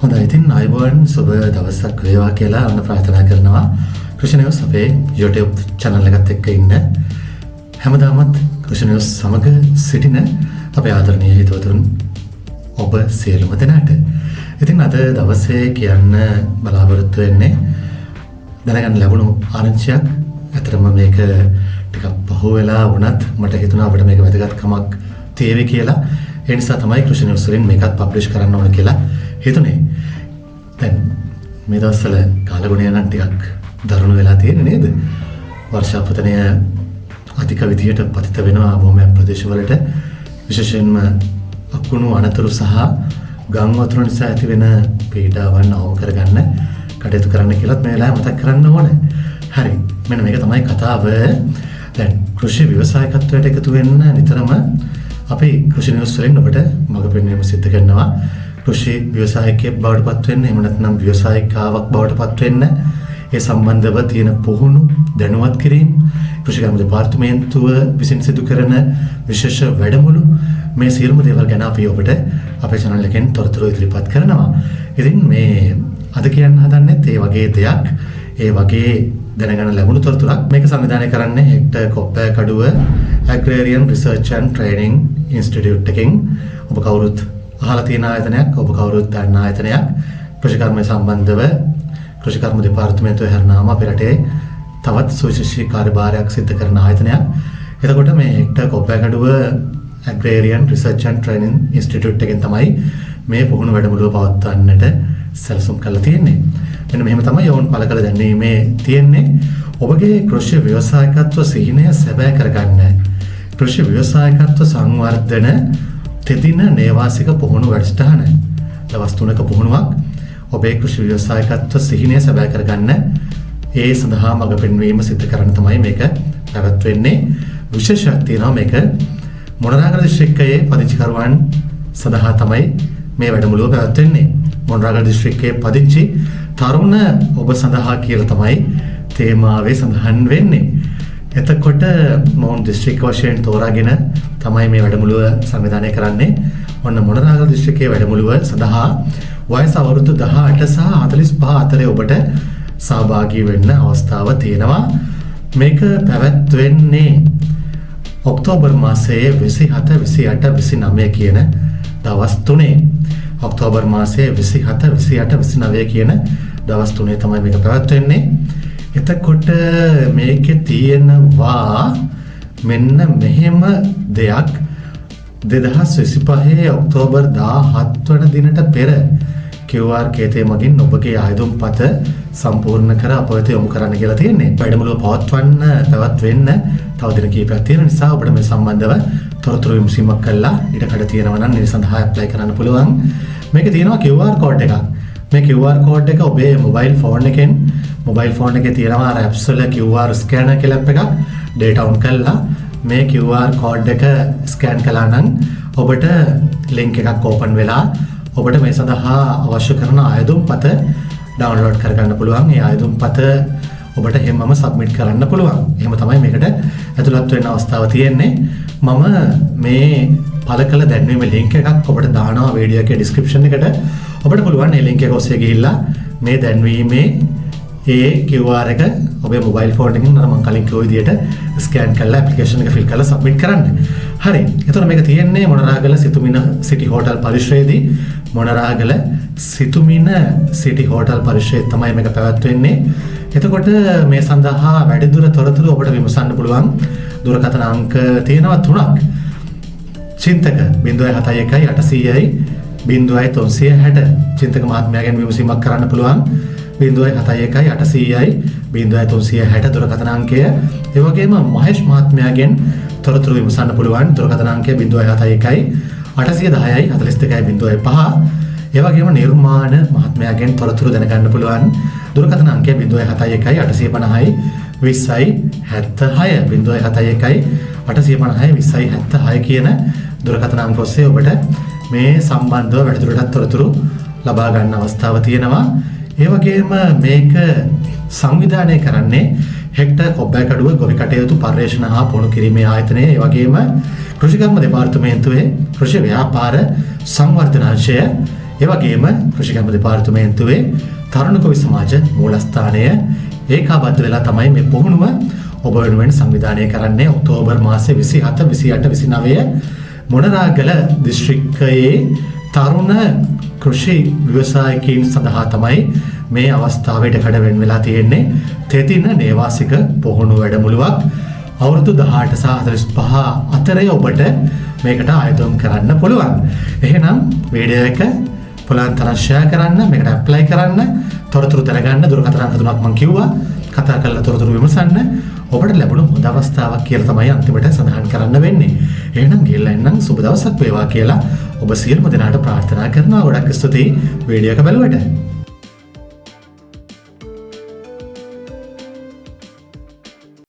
හොඳයි ඉතින් ආයුබෝවන් සුබ දවසක් වේවා කියලා අන්න ප්‍රාර්ථනා කරනවා. කෘෂි නිවුස් අපේ YouTube channel එකත් එක්ක ඉන්න හැමදාමත් කෘෂි නිවුස් සමග සිටින අපේ ආදරණීය හිතවතුන් ඔබ සියලුම දෙනාට. ඉතින් අද දවසේ කියන්න බලාපොරොත්තු වෙන්නේ දැනගන්න ලැබුණු ආරංචියක්. අතරම මේක ටිකක් පහු වෙලා වුණත් මට හිතුණා අපිට මේක වැදගත්කමක් තියෙවි කියලා. ඒ නිසා තමයි කෘෂි නිවුස් වලින් මේකත් පබ්ලිෂ් කරන්න ඕන කියලා හිතුනේ. දැන් මේ දවස්වල කාලගුණය නම් ටිකක් දරුණු වෙලා තියෙන්නේ නේද? වර්ෂාපතනය අධික විදියට පතිත වෙනවා බොහොම ප්‍රදේශවලට. විශේෂයෙන්ම අකුණු අනතුරු සහ ගම් වතුර නිසා ඇති වෙන පීඩාවන් අවම කරගන්න කටයුතු කරන්න කියලාත් මේ වෙලාවේ මතක් කරන්න ඕනේ. හරි. මෙන්න මේක තමයි කතාව. දැන් කෘෂි ව්‍යවසායකත්වයට එකතු වෙන්න නිතරම අපි කෘෂි නිවුස් වලින් ඔබට මඟ පෙන්වීම සිදු කරනවා. කෘෂි ව්‍යවසායකයෙක් බවට පත් වෙන්න, එහෙම නැත්නම් ව්‍යවසායිකාවක් බවට පත් වෙන්න, ඒ සම්බන්ධව තියෙන පුහුණු දැනුවත් කිරීම, කෘෂිකර්ම දෙපාර්තමේන්තුව විසින් සිදු කරන විශේෂ වැඩමුළු, මේ සියලුම දේවල් ගැන අපි ඔබට අපේ channel එකෙන් තොරතුරු ඉදිරිපත් කරනවා. ඉතින් මේ අද කියන්න හදන්නේ ඒ වගේ දෙයක්, ඒ වගේ දැනගන්න ලැබුණු තොරතුරක්. මේක සංවිධානය කරන්නේ hectare කොප්පෑකඩුව Agrarian Research and Training Institute එකකින්. ඔබ කවුරුත් අහලා තියෙන ආයතනයක්, ඔබ කවුරුත් දන්න ආයතනයක්. කෘෂිකර්මය සම්බන්ධව කෘෂිකර්ම දෙපාර්තමේන්තුවේ හැරනාම අපේ රටේ තවත් සුවිශේෂී කාර්යභාරයක් සිදු කරන ආයතනයක්. එතකොට මේ hectare කොප්පෑකඩුව Agrarian Research and Training Institute එකෙන් තමයි මේ පුහුණු වැඩමුළුව පවත්වන්නට සැලසුම් කරලා තියෙන්නේ. මෙන්න මෙහෙම තමයි යෝන් පළ කළ දැනීමේ තියෙන්නේ. ඔබගේ කෘෂි ව්‍යවසායකත්ව සිහිනය සැබෑ කරගන්න කෘෂි ව්‍යවසායකත්ව සංවර්ධන තෙදින නේවාසික පුහුණු වැඩසටහන. දවස් 3ක පුහුණුවක්. ඔබේ කෘෂි ව්‍යවසායකත්ව සිහිනය සැබෑ කරගන්න ඒ සඳහා මඟ පෙන්වීම සිදු කරන්න තමයි මේක පැවැත්වෙන්නේ. විශේෂයක් තියෙනවා මේක මොනරාගල දිස්ත්‍රික්කයේ පදිංචිකරුවන් සඳහා තමයි මේ වැඩමුළුව පැවැත්වෙන්නේ. මොනරාගල දිස්ත්‍රික්කයේ පදිංචි තරුණ ඔබ සඳහා කියලා තමයි තේමාවේ සඳහන් වෙන්නේ. එතකොට මොවුන් දිස්ත්‍රික්ක වශයෙන් තෝරාගෙන තමයි මේ වැඩමුළුව සංවිධානය කරන්නේ. ඔන්න මොනරාගල දිස්ත්‍රික්කයේ වැඩමුළුව සඳහා වයස අවුරුදු 18 සහ 45 අතරේ ඔබට සහභාගී වෙන්න අවස්ථාව තියෙනවා. මේක පැවැත්වෙන්නේ ඔක්තෝබර් මාසයේ 27, 28, 29 කියන දවස් 3. ඔක්තෝබර් මාසයේ 27, 28, 29 කියන දවස් 3 තමයි මේක පැවැත්වෙන්නේ. එතකොට මේකේ තියෙනවා මෙන්න මෙහෙම දෙයක්. 2025 ඔක්තෝබර් 17 වන දිනට පෙර QR කේතය මගින් ඔබගේ ආයුධම්පත සම්පූර්ණ කර අප වෙත යොමු කරන්න කියලා තියෙන්නේ. වැඩමුළුව පැවැත්වෙන්න තව දින කිහිපයක් තියෙන නිසා ඔබට මේ සම්බන්ධව තොරතුරු විමසීමක් කළා ඊට කඩ තියෙනවා නම් ඒ සඳහා ඇප්ලයි කරන්න පුළුවන්. මේකේ තියෙනවා QR කෝඩ් එකක්. මේ QR කෝඩ් එක ඔබේ මොබයිල් ෆෝන් එකේ තියෙනවා අර apps වල QR ස්කෑනර් කියලා app එකක්. data on කළා මේ QR කෝඩ් එක ස්කෑන් කළා නම් ඔබට link එකක් open වෙලා ඔබට මේ සඳහා අවශ්‍ය කරන ආයුධම්පත ඩවුන්ලෝඩ් කරගන්න පුළුවන්. ඒ ආයුධම්පත ඔබට හැමම සබ්මිට් කරන්න පුළුවන්. එහෙම තමයි මේකට ඇතුළත් වෙන්න අවස්ථාව තියෙන්නේ. මම මේ පළ කළ දැන්වීමේ link එකක් ඔබට දානවා වීඩියෝ එකේ description එකට. ඔබට පුළුවන් මේ link එක ඔස්සේ ගිහිල්ලා මේ දැන්වීමේ ඒ QR එක ඔබේ මොබයිල් ෆෝන් එකකින් මම කලින් කිව්ව විදිහට ස්කෑන් කරලා ඇප්ලිකේෂන් එක ෆිල් කරලා සබ්මිට් කරන්න. හරි. එතකොට මේක තියෙන්නේ මොනරාගල සිතුමින සිටි හෝටල් පරිශ්‍රයේදී. මොනරාගල සිතුමින සිටි හෝටල් පරිශ්‍රයේ තමයි මේක පැවැත්වෙන්නේ. එතකොට මේ සඳහා වැඩිදුර තොරතුරු ඔබට විමසන්න පුළුවන්. දුරකථන අංක තියෙනවා 3ක්. චින්තක 071 800යි 0360 චින්තක මහත්මයාගෙන් විමසීමක් කරන්න පුළුවන්. 071 800යි 0360 දුරකථන අංකය. ඒ වගේම මහේෂ් මහත්මයාගෙන් තොරතුරු විමසන්න පුළුවන්. දුරකථන අංකය 071 810යි 42යි 05. ඒ වගේම නිර්මාණ මහත්මයාගෙන් තොරතුරු දැනගන්න පුළුවන්. දුරකථන අංකය 071 850යි 20යි 76 071යි 850යි 20යි 76 කියන දුරකථන අංක ඔස්සේ ඔබට මේ සම්බන්ධව වැඩිදුරටත් තොරතුරු ලබා ගන්න අවස්ථාව තියෙනවා. ඒ වගේම මේක සංවිධානය කරන්නේ හෙක්ටර් කොබ්බෑකඩුව ගොවි කටයුතු පර්යේෂණ හා පුහුණු කිරීමේ ආයතනය. ඒ වගේම කෘෂිකර්ම දෙපාර්තමේන්තුවේ කෘෂි ව්‍යාපාර සංවර්ධන අංශය. ඒ වගේම කෘෂි කර්ම දෙපාර්තමේන්තුවේ තරුණ කවි සමාජ මූලස්ථානය ඒකාබද්ධ වෙලා තමයි මේ පුහුණුව ඔබ වෙනුවෙන් සංවිධානය කරන්නේ. ඔක්තෝබර් මාසයේ 27, 28, 29 මොනරාගල දිස්ත්‍රික්කයේ තරුණ කෘෂි ව්‍යවසායකයන් සඳහා තමයි මේ අවස්ථාවට කඩවෙන් වෙලා තියෙන්නේ. තෙතින නේවාසික පුහුණු වැඩමුළුවක් අවුරුදු 18 සහ 45 අතරේ ඔබට මේකට ආයතන කරන්න පුළුවන්. එහෙනම් වීඩියෝ එක පුළුවන් තරම් ෂෙයා කරන්න, මේකට ඇප්ලයි කරන්න, තොරතුරු දැනගන්න දුරකථන අංක 3ක් මම කිව්වා. කතා කරලා තොරතුරු විමසන්න. ඔබට ලැබුණු හොඳ අවස්ථාවක් කියලා තමයි අන්තිමට සඳහන් කරන්න වෙන්නේ. එහෙනම් ගිහලා එන්නම් සුබ දවසක් වේවා කියලා ඔබ සියලුම දෙනාට ප්‍රාර්ථනා කරනවා. ගොඩක් ස්තුතියි වීඩියෝ එක බලුවට.